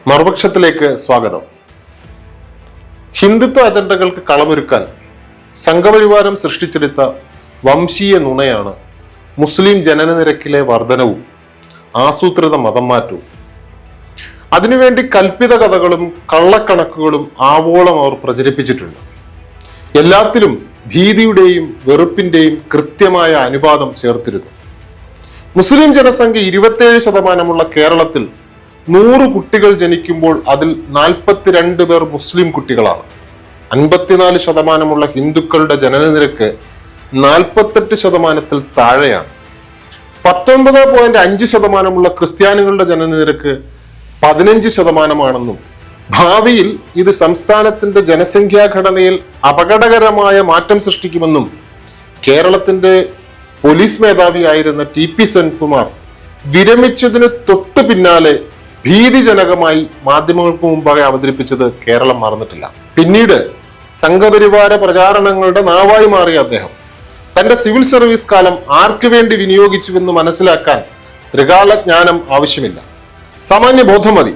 മറുപക്ഷത്തിലേക്ക് സ്വാഗതം. ഹിന്ദുത്വ അജണ്ടകൾക്ക് കളമൊരുക്കാൻ സംഘപരിവാരം സൃഷ്ടിച്ചെടുത്ത വംശീയ നുണയാണ് മുസ്ലിം ജനനനിരക്കിലെ വർധനവും ആസൂത്രിത മതം മാറ്റവും. അതിനുവേണ്ടി കൽപ്പിത കഥകളും കള്ളക്കണക്കുകളും ആവോളം അവർ പ്രചരിപ്പിച്ചിട്ടുണ്ട്. എല്ലാത്തിലും ഭീതിയുടെയും വെറുപ്പിന്റെയും കൃത്യമായ അനുപാതം ചേർത്തിരുന്നു. മുസ്ലിം ജനസംഖ്യ 27% കേരളത്തിൽ 100 കുട്ടികൾ ജനിക്കുമ്പോൾ അതിൽ 42 പേർ മുസ്ലിം കുട്ടികളാണ്. 54% ഹിന്ദുക്കളുടെ ജനനനിരക്ക് 48% താഴെയാണ്. 19.5% ക്രിസ്ത്യാനികളുടെ ജനനനിരക്ക് 15%. ഭാവിയിൽ ഇത് സംസ്ഥാനത്തിന്റെ ജനസംഖ്യാ ഘടനയിൽ അപകടകരമായ മാറ്റം സൃഷ്ടിക്കുമെന്നും കേരളത്തിന്റെ പോലീസ് മേധാവിയായിരുന്ന TP സെൻകുമാർ വിരമിച്ചതിന് തൊട്ടു പിന്നാലെ ഭീതിജനകമായി മാധ്യമങ്ങൾക്ക് മുമ്പാകെ അവതരിപ്പിച്ചത് കേരളം മറന്നിട്ടില്ല. പിന്നീട് സംഘപരിവാര പ്രചാരണങ്ങളുടെ നാവായി മാറിയ അദ്ദേഹം തന്റെ സിവിൽ സർവീസ് കാലം ആർക്കു വേണ്ടി വിനിയോഗിച്ചുവെന്ന് മനസ്സിലാക്കാൻ ത്രികാല ജ്ഞാനം ആവശ്യമില്ല, സാമാന്യ ബോധം മതി.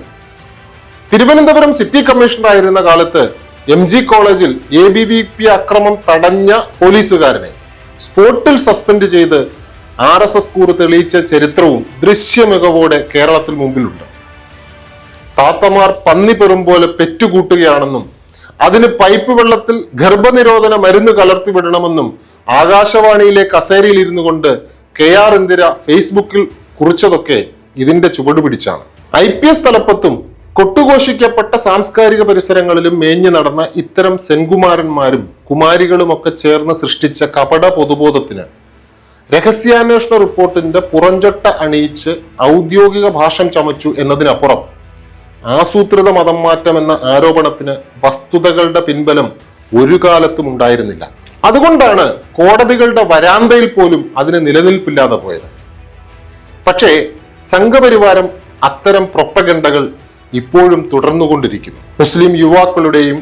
തിരുവനന്തപുരം സിറ്റി കമ്മീഷണർ ആയിരുന്ന കാലത്ത് MG കോളേജിൽ ABVP അക്രമം തടഞ്ഞ പോലീസുകാരനെ സ്പോട്ടിൽ സസ്പെൻഡ് ചെയ്ത് RSS കൂറ് തെളിയിച്ച ചരിത്രവും ദൃശ്യമികവോടെ കേരളത്തിൽ മുമ്പിലുണ്ട്. താത്തമാർ പന്നി പെറും പോലെ പെറ്റുകൂട്ടുകയാണെന്നും അതിന് പൈപ്പ് വെള്ളത്തിൽ ഗർഭനിരോധന മരുന്ന് കലർത്തി വിടണമെന്നും ആകാശവാണിയിലെ കസേരയിൽ ഇരുന്നു കൊണ്ട് KR ഇന്ദിര ഫേസ്ബുക്കിൽ കുറിച്ചതൊക്കെ ഇതിന്റെ ചുവട് പിടിച്ചാണ്. IPS തലപ്പത്തും കൊട്ടുഘോഷിക്കപ്പെട്ട സാംസ്കാരിക പരിസരങ്ങളിലും മേഞ്ഞു നടന്ന ഇത്തരം സെൻകുമാരന്മാരും കുമാരികളും ഒക്കെ ചേർന്ന് സൃഷ്ടിച്ച കപട പൊതുബോധത്തിന് രഹസ്യാന്വേഷണ റിപ്പോർട്ടിന്റെ പുറഞ്ചൊട്ട അണിയിച്ച് ഔദ്യോഗിക ഭാഷം ചമച്ചു എന്നതിനപ്പുറം ആസൂത്രിത മതം മാറ്റം എന്ന ആരോപണത്തിന് വസ്തുതകളുടെ പിൻബലം ഒരു കാലത്തും ഉണ്ടായിരുന്നില്ല. അതുകൊണ്ടാണ് കോടതികളുടെ വരാന്തയിൽ പോലും അതിന് നിലനിൽപ്പില്ലാതെ പോയത്. പക്ഷേ സംഘപരിവാരം അത്തരം പ്രൊപ്പഗണ്ടകൾ ഇപ്പോഴും തുടർന്നുകൊണ്ടിരിക്കുന്നു. മുസ്ലിം യുവാക്കളുടെയും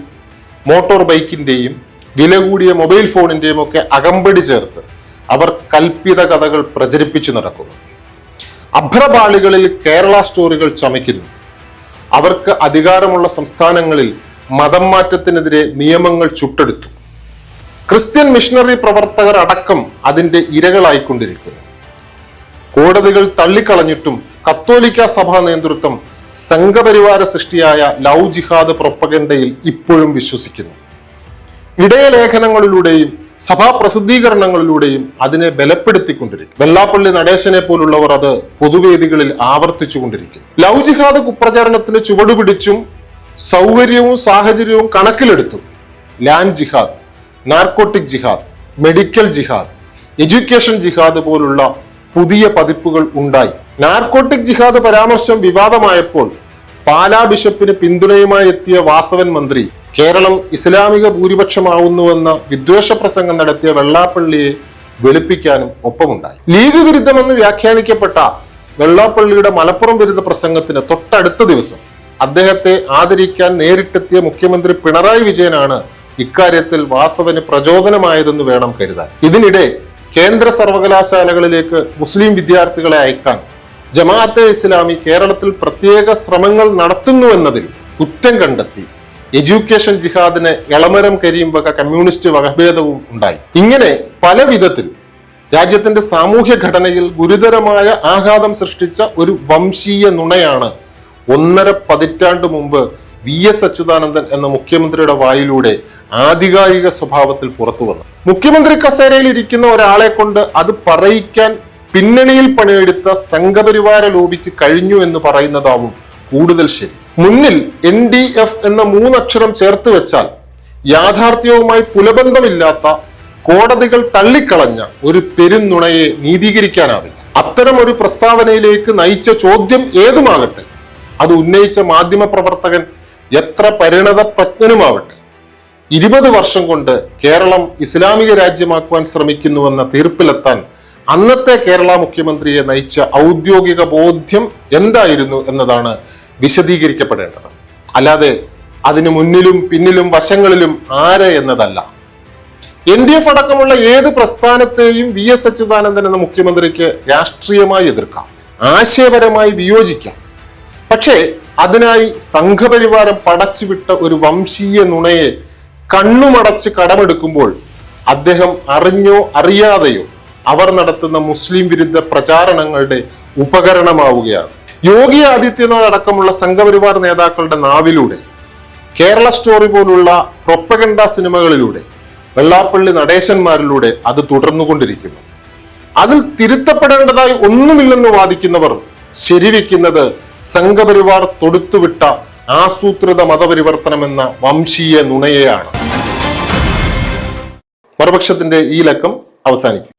മോട്ടോർ ബൈക്കിന്റെയും വില കൂടിയ മൊബൈൽ ഫോണിന്റെയും ഒക്കെ അകമ്പടി ചേർത്ത് അവർ കൽപ്പിത കഥകൾ പ്രചരിപ്പിച്ചു നടക്കുന്നു. അഭ്രപാളികളിൽ കേരള സ്റ്റോറികൾ ചമയ്ക്കുന്നു. അവർക്ക് അധികാരമുള്ള സംസ്ഥാനങ്ങളിൽ മതം മാറ്റത്തിനെതിരെ നിയമങ്ങൾ ചുട്ടെടുത്തു. ക്രിസ്ത്യൻ മിഷണറി പ്രവർത്തകർ അടക്കം അതിന്റെ ഇരകളായിക്കൊണ്ടിരിക്കുന്നു. കോടതികൾ തള്ളിക്കളഞ്ഞിട്ടും കത്തോലിക്ക സഭാ നേതൃത്വം സംഘപരിവാര സൃഷ്ടിയായ ലവ് ജിഹാദ് പ്രൊപ്പഗണ്ടയിൽ ഇപ്പോഴും വിശ്വസിക്കുന്നു. ഇടയലേഖനങ്ങളിലൂടെയും സഭാ പ്രസിദ്ധീകരണങ്ങളിലൂടെയും അതിനെ ബലപ്പെടുത്തിക്കൊണ്ടിരിക്കും. വെള്ളാപ്പള്ളി നടേശനെ പോലുള്ളവർ അത് പൊതുവേദികളിൽ ആവർത്തിച്ചുകൊണ്ടിരിക്കും. ലവ് ജിഹാദ് കുപ്രചാരണത്തിന് ചുവടുപിടിച്ചും സൗകര്യവും സാഹചര്യവും കണക്കിലെടുത്തും ലാൻഡ് ജിഹാദ്, നാർക്കോട്ടിക് ജിഹാദ്, മെഡിക്കൽ ജിഹാദ്, എഡ്യൂക്കേഷൻ ജിഹാദ് പോലുള്ള പുതിയ പതിപ്പുകൾ ഉണ്ടായി. നാർക്കോട്ടിക് ജിഹാദ് പരാമർശം വിവാദമായപ്പോൾ പാലാ ബിഷപ്പിന് പിന്തുണയുമായി എത്തിയ വാസവൻ മന്ത്രി കേരളം ഇസ്ലാമിക ഭൂരിപക്ഷമാവുന്നുവെന്ന വിദ്വേഷ പ്രസംഗം നടത്തിയ വെള്ളാപ്പള്ളിയെ വെളുപ്പിക്കാനും ഒപ്പമുണ്ടായി. ലീഗ് വിരുദ്ധമെന്ന് വ്യാഖ്യാനിക്കപ്പെട്ട വെള്ളാപ്പള്ളിയുടെ മലപ്പുറം വിരുദ്ധ പ്രസംഗത്തിന് തൊട്ടടുത്ത ദിവസം അദ്ദേഹത്തെ ആദരിക്കാൻ നേരിട്ടെത്തിയ മുഖ്യമന്ത്രി പിണറായി വിജയനാണ് ഇക്കാര്യത്തിൽ വാസവന് പ്രചോദനമായതെന്ന് വേണം കരുതാൻ. ഇതിനിടെ കേന്ദ്ര സർവകലാശാലകളിലേക്ക് മുസ്ലിം വിദ്യാർത്ഥികളെ അയക്കാൻ ജമാഅത്തെ ഇസ്ലാമി കേരളത്തിൽ പ്രത്യേക ശ്രമങ്ങൾ നടത്തുന്നുവെന്നതിൽ കുറ്റം കണ്ടെത്തി എഡ്യൂക്കേഷൻ ജിഹാദിന് എളമരം കരീം വക കമ്മ്യൂണിസ്റ്റ് വകഭേദവും ഉണ്ടായി. ഇങ്ങനെ പല വിധത്തിൽ രാജ്യത്തിന്റെ സാമൂഹ്യ ഘടനയിൽ ഗുരുതരമായ ആഘാതം സൃഷ്ടിച്ച ഒരു വംശീയ നുണയാണ് 1.5 പതിറ്റാണ്ട് മുമ്പ് VS അച്യുതാനന്ദൻ എന്ന മുഖ്യമന്ത്രിയുടെ വായിലൂടെ ആധികാരിക സ്വഭാവത്തിൽ പുറത്തു വന്നു. മുഖ്യമന്ത്രി കസേരയിൽ ഇരിക്കുന്ന ഒരാളെ കൊണ്ട് അത് പറയിക്കാൻ പിന്നണിയിൽ പണിയെടുത്ത സംഘപരിവാര ലോബിക്ക് കഴിഞ്ഞു എന്ന് പറയുന്നതാവും കൂടുതൽ ശരി. മുന്നിൽ NDF എന്ന 3 അക്ഷരം ചേർത്ത് വെച്ചാൽ യാഥാർത്ഥ്യവുമായി പുലബന്ധമില്ലാത്ത കോടതികൾ തള്ളിക്കളഞ്ഞ ഒരു പെരുന്നുണയെ നീതീകരിക്കാനാവില്ല. അത്തരം ഒരു പ്രസ്താവനയിലേക്ക് നയിച്ച ചോദ്യം ഏതുമാകട്ടെ, അത് ഉന്നയിച്ച മാധ്യമ പ്രവർത്തകൻ എത്ര പരിണത പ്രജ്ഞനുമാവട്ടെ, 20 വർഷം കൊണ്ട് കേരളം ഇസ്ലാമിക രാജ്യമാക്കുവാൻ ശ്രമിക്കുന്നുവെന്ന തീർപ്പിലെത്താൻ അന്നത്തെ കേരള മുഖ്യമന്ത്രിയെ നയിച്ച ഔദ്യോഗിക ബോധ്യം എന്തായിരുന്നു എന്നതാണ് വിശദീകരിക്കപ്പെടേണ്ടത്. അല്ലാതെ അതിന് മുന്നിലും പിന്നിലും വശങ്ങളിലും ആര് എന്നതല്ല. NDF അടക്കമുള്ള ഏത് പ്രസ്ഥാനത്തെയും VS അച്യുതാനന്ദൻ എന്ന മുഖ്യമന്ത്രിക്ക് രാഷ്ട്രീയമായി എതിർക്കാം, ആശയപരമായി വിയോജിക്കാം. പക്ഷേ അതിനായി സംഘപരിവാരം പടച്ചുവിട്ട ഒരു വംശീയ നുണയെ കണ്ണുമടച്ച് കടമെടുക്കുമ്പോൾ അദ്ദേഹം അറിഞ്ഞോ അറിയാതെയോ അവർ നടത്തുന്ന മുസ്ലിം വിരുദ്ധ പ്രചാരണങ്ങളുടെ ഉപകരണമാവുകയാണ്. യോഗി ആദിത്യനാഥ് അടക്കമുള്ള സംഘപരിവാർ നേതാക്കളുടെ നാവിലൂടെ, കേരള സ്റ്റോറി പോലുള്ള പ്രൊപ്പഗണ്ട സിനിമകളിലൂടെ, വെള്ളാപ്പള്ളി നടേശന്മാരിലൂടെ അത് തുടർന്നുകൊണ്ടിരിക്കുന്നു. അതിൽ തിരുത്തപ്പെടേണ്ടതായി ഒന്നുമില്ലെന്ന് വാദിക്കുന്നവർ ശരിവെക്കുന്നത് സംഘപരിവാർ തൊടുത്തുവിട്ട ആസൂത്രിത മതപരിവർത്തനം എന്ന വംശീയ നുണയെയാണ്. മറുപക്ഷത്തിന്റെ ഈ ലക്കം അവസാനിക്കും.